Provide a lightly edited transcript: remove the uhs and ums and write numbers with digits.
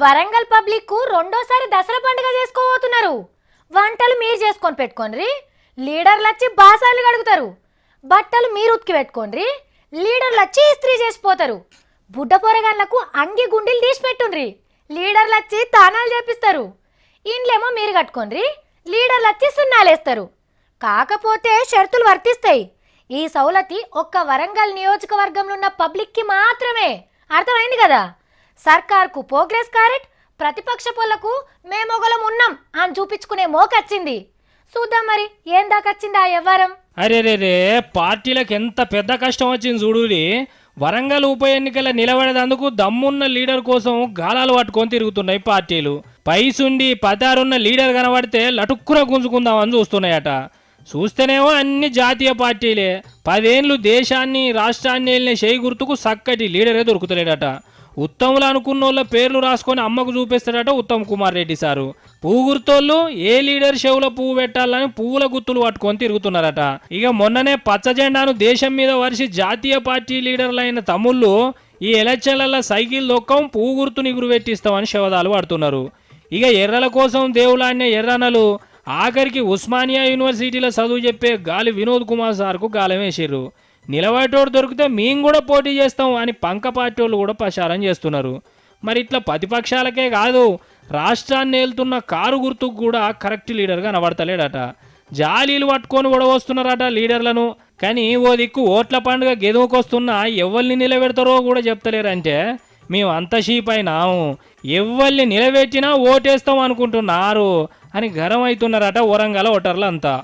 Warangal public కు రెండోసారి దసరా పండుగ చేసుకోబోతున్నారు. వంటలు మీరు చేసుకొని పెట్టుకోండి, లీడర్లు వచ్చి బాసాలు కడుగుతారు. బట్టలు మీరు ఉతికి పెట్టుకోండి, లీడర్లు వచ్చి ఇస్త్రీ చేసిపోతారు. బుడ్డ పొరగాళ్ళకు అంగి గుండీలు తీసి పెట్టుండ్రి, లీడర్లు వచ్చి తానాలు చేపిస్తారు. ఇండ్లేమో మీరు కట్టుకోండి, లీడర్లు వచ్చి సున్నాలేస్తారు. కాకపోతే షరతులు వర్తిస్తాయి. ఈ సౌలతి ఒక్క వరంగల్ నియోజకవర్గంలో ఉన్న పబ్లిక్కి మాత్రమే. అర్థమైంది కదా? సర్కార్కు ప్రోగ్రెస్ కారెట్, ప్రతిపక్ష పొలకు మేమొగలం ఉన్నాం అని చూపించుకునే మోకొచ్చింది. చూద్దాం మరి ఏం దాకొచ్చింది ఆ వ్యవహారం. అరే రే రే, పార్టీలకు ఎంత పెద్ద కష్టం వచ్చింది చూడురి. వరంగల్ ఉప ఎన్నికల నిలబడేందుకు దమ్మున్న లీడర్ కోసం గాలాలు పట్టుకొని తిరుగుతున్నాయి పార్టీలు. పైసుండి పతారున్న లీడర్ కనబడితే లటుక్కున గుంజుకుందామని చూస్తున్నాయట. చూస్తేనేమో అన్ని జాతీయ పార్టీలే. 10 ఏళ్ళు దేశాన్ని రాష్ట్రాన్ని వెళ్ళిన చేయి గుర్తుకు చక్కటి లీడరే దొరుకుతలేడట. ఉత్తములు అనుకున్న వాళ్ళ పేర్లు రాసుకొని అమ్మకు చూపిస్తాడట ఉత్తమ్ కుమార్ రెడ్డి సారు. పువ్వు గుర్తోళ్ళు ఏ లీడర్ చెవుల పువ్వు పెట్టాలని పువ్వుల గుర్తులు పట్టుకొని తిరుగుతున్నారట. ఇక మొన్ననే పచ్చ జెండాను దేశం మీద వరిసి జాతీయ పార్టీ లీడర్లైన తమ్ముళ్ళు ఈ ఎలక్షన్లలో సైకిల్ దొక్కం పువ్వు గుర్తుని ఎగురు పెట్టిస్తామని శవదాలు పడుతున్నారు. ఇక ఎర్రల కోసం దేవులాన్నే ఎర్రనలు ఆఖరికి ఉస్మానియా యూనివర్సిటీలో చదువు చెప్పే గాలి వినోద్ కుమార్ సార్కు గాలం వేసిర్రు. నిలబడేటోడు దొరికితే మేము కూడా పోటీ చేస్తాం అని పంక పార్టీ వాళ్ళు కూడా ప్రచారం చేస్తున్నారు. మరి ఇట్లా ప్రతిపక్షాలకే కాదు, రాష్ట్రాన్ని వెళ్తున్న కారు గుర్తుకు కూడా కరెక్ట్ లీడర్గా కనబడతలేడట. జాలీలు పట్టుకొని వస్తున్నారట లీడర్లను. కానీ ఓ దిక్కు ఓట్ల పండుగ గెదువుకొస్తున్నా ఎవరిని నిలబెడతారో కూడా చెప్తలేరంటే మేము అంత షీప్ అయినాము, ఎవరిని నిలబెట్టినా ఓటేస్తాం అనుకుంటున్నారు అని గరం అవుతున్నారట వరంగల్ ఓటర్లు అంతా.